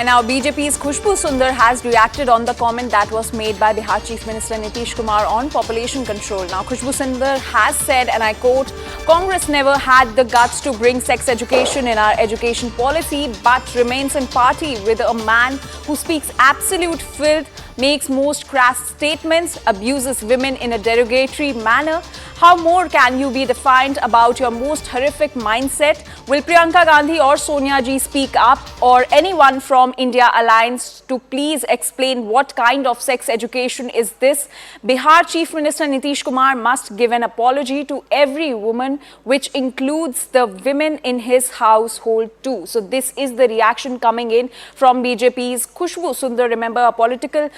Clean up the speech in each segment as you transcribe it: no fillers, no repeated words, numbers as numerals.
And now BJP's Khushbu Sundar has reacted on the comment that was made by Bihar Chief Minister Nitish Kumar on population control. Now Khushbu Sundar has said, and I quote, "Congress never had the guts to bring sex education in our education policy, but remains in party with a man who speaks absolute filth, makes most crass statements, abuses women in a derogatory manner. How more can you be defiant about your most horrific mindset? Will Priyanka Gandhi or Sonia Ji speak up, or anyone from India Alliance, to please explain what kind of sex education is this? Bihar Chief Minister Nitish Kumar must give an apology to every woman, which includes the women in his household too." So this is the reaction coming in from BJP's Khushbu Sundar. Remember, a political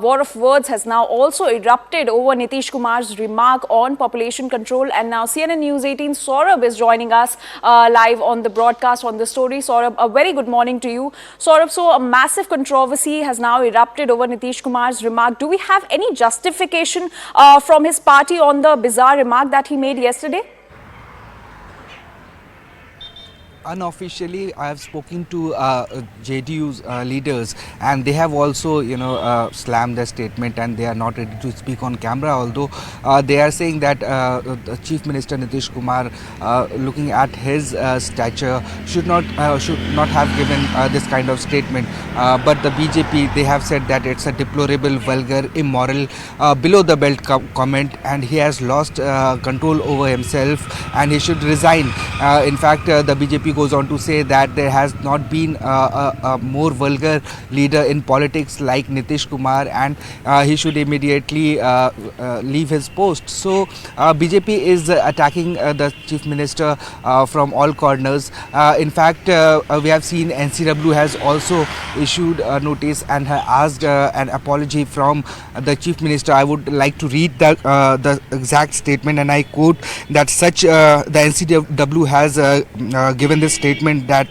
war of words has now also erupted over Nitish Kumar's remark on population control. And now CNN News 18 Saurabh is joining us live on the broadcast on the story. Saurabh, a very good morning to you. Saurabh, so a massive controversy has now erupted over Nitish Kumar's remark. Do we have any justification from his party on the bizarre remark that he made yesterday? Unofficially, I have spoken to JDU's leaders, and they have also, slammed the statement, and they are not ready to speak on camera. Although they are saying that the Chief Minister Nitish Kumar, looking at his stature, should not have given this kind of statement. But the BJP, they have said that it's a deplorable, vulgar, immoral, below the belt comment, and he has lost control over himself, and he should resign. In fact, the BJP goes on to say that there has not been a more vulgar leader in politics like Nitish Kumar, and he should immediately leave his post. So BJP is attacking the Chief Minister from all corners. In fact, we have seen NCW has also issued a notice and has asked an apology from the Chief Minister. I would like to read the exact statement, and I quote that the NCW has given this statement that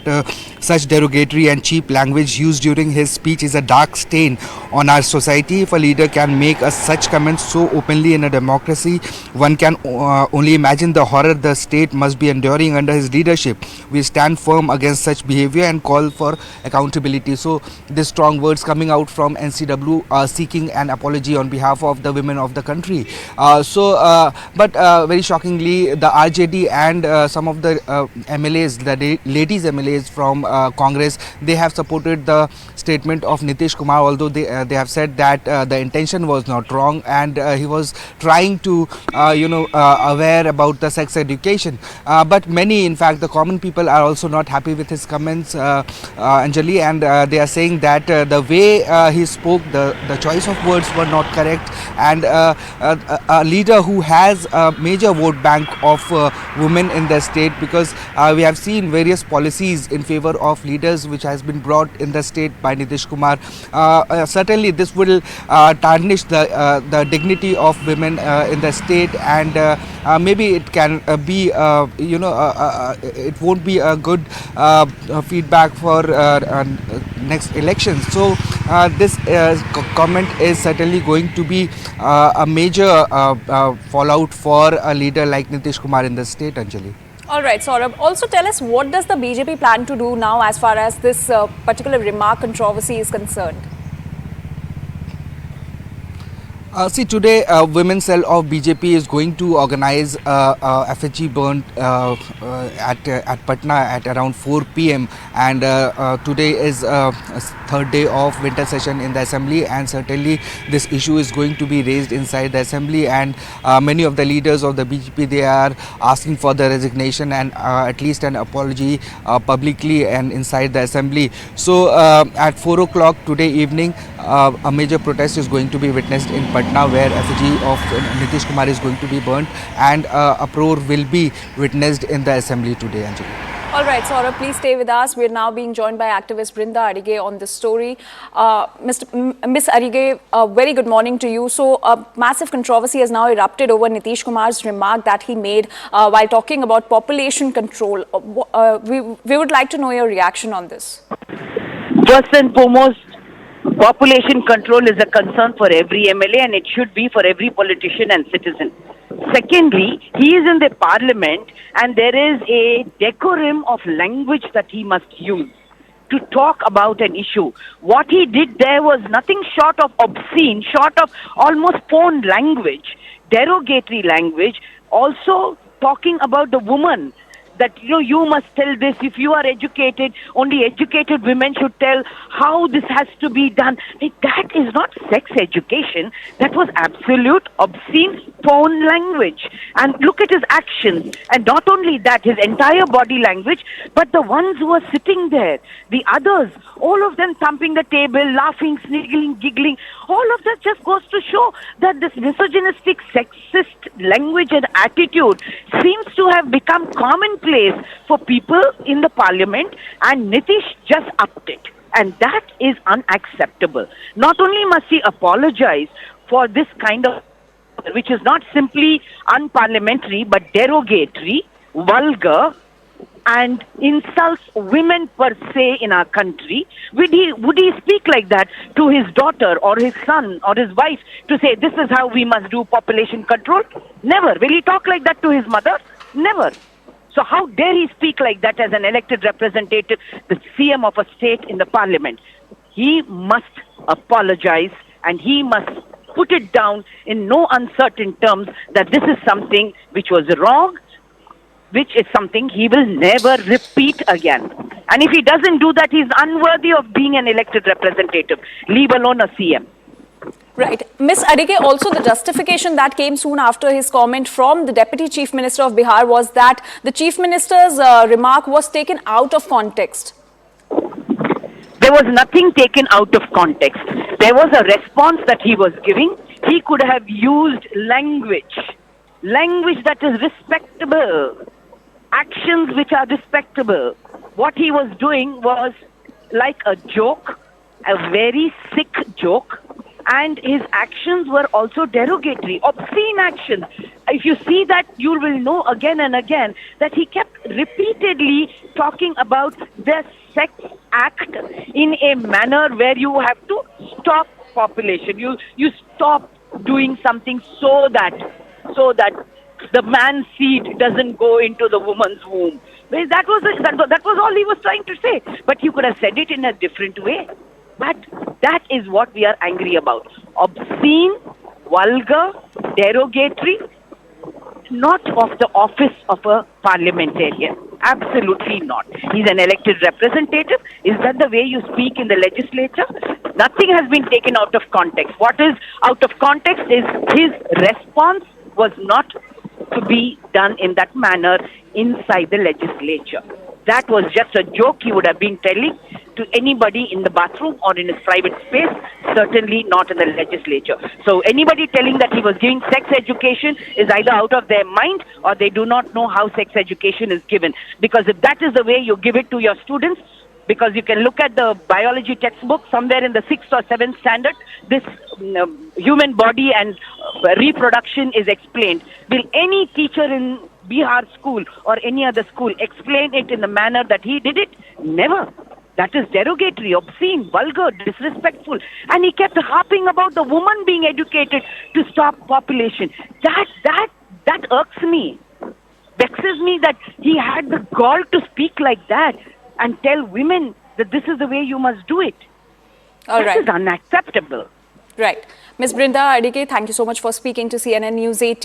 such derogatory and cheap language used during his speech is a dark stain on our society. If a leader can make such comments so openly in a democracy, one can only imagine the horror the state must be enduring under his leadership. We stand firm against such behavior and call for accountability. So these strong words coming out from NCW seeking an apology on behalf of the women of the country. But very shockingly, the RJD and some of the MLAs, the ladies MLAs from Congress, they have supported the statement of Nitish Kumar, although they have said that the intention was not wrong, and he was trying to aware about the sex education. But many, in fact, the common people are also not happy with his comments, Anjali, and they are saying that the way he spoke, the choice of words were not correct, and a leader who has a major vote bank of women in the state, because we have seen various policies in favor of leaders which has been brought in the state by Nitish Kumar. Certainly this will tarnish the dignity of women in the state, and maybe it can be it won't be a good feedback for next election. So this comment is certainly going to be a major fallout for a leader like Nitish Kumar in the state, Anjali. All right, Saurabh. Also tell us, what does the BJP plan to do now as far as this particular remark controversy is concerned? See, today women's cell of BJP is going to organize FHE burn at Patna at around 4 p.m. and today is third day of winter session in the assembly, and certainly this issue is going to be raised inside the assembly, and many of the leaders of the BJP, they are asking for the resignation and at least an apology publicly and inside the assembly. So at 4 o'clock today evening, a major protest is going to be witnessed in Patna, where effigy of Nitish Kumar is going to be burnt, and a uproar will be witnessed in the assembly today, Anjali. All right, Saurabh, please stay with us. We're now being joined by activist Brinda Arige on this story. Miss Arige, a very good morning to you. So, a massive controversy has now erupted over Nitish Kumar's remark that he made while talking about population control. We would like to know your reaction on this. First and foremost, population control is a concern for every MLA, and it should be for every politician and citizen. Secondly, he is in the parliament and there is a decorum of language that he must use. to talk about an issue. What he did there was nothing short of obscene, short of almost porn language, derogatory language, also talking about the woman, that you must tell this. If you are educated, only educated women should tell how this has to be done. That is not sex education. That was absolute obscene porn language. And look at his actions, and not only that, his entire body language, but the ones who were sitting there, the others, all of them thumping the table, laughing, sniggling, giggling, all of that just goes to show that this misogynistic, sexist language and attitude seems to have become commonplace for people in the parliament, and Nitish just upped it. And that is unacceptable. Not only must he apologize for this kind of, which is not simply unparliamentary, but derogatory, vulgar, and insults women per se in our country. Would he speak like that to his daughter or his son or his wife to say, this is how we must do population control? Never. Will he talk like that to his mother? Never. So how dare he speak like that as an elected representative, the CM of a state in the parliament? He must apologize, and he must put it down in no uncertain terms that this is something which was wrong, which is something he will never repeat again. And if he doesn't do that, he's unworthy of being an elected representative, leave alone a CM. Right. Ms. Adike, also the justification that came soon after his comment from the Deputy Chief Minister of Bihar was that the Chief Minister's remark was taken out of context. There was nothing taken out of context. There was a response that he was giving. He could have used language that is respectable, actions which are respectable. What he was doing was like a joke, a very sick joke, and his actions were also derogatory, obscene actions. If you see that, you will know again and again that he kept repeatedly talking about the sex act in a manner where you have to stop population. You stop doing something so that the man's seed doesn't go into the woman's womb. That was all he was trying to say. But he could have said it in a different way. But that is what we are angry about. Obscene, vulgar, derogatory, not of the office of a parliamentarian. Absolutely not. He's an elected representative. Is that the way you speak in the legislature? Nothing has been taken out of context. What is out of context is his response was not to be done in that manner inside the legislature. That was just a joke he would have been telling to anybody in the bathroom or in his private space, certainly not in the legislature. So anybody telling that he was giving sex education is either out of their mind or they do not know how sex education is given. Because if that is the way you give it to your students, because you can look at the biology textbook somewhere in the 6th or 7th standard, this human body and reproduction is explained. Will any teacher in Bihar school or any other school explain it in the manner that he did it? Never. That is derogatory, obscene, vulgar, disrespectful. And he kept harping about the woman being educated to stop population. That irks me. Vexes me that he had the gall to speak like that and tell women that this is the way you must do it. All right. This is unacceptable. Right. Ms. Brinda Adike, thank you so much for speaking to CNN News 18.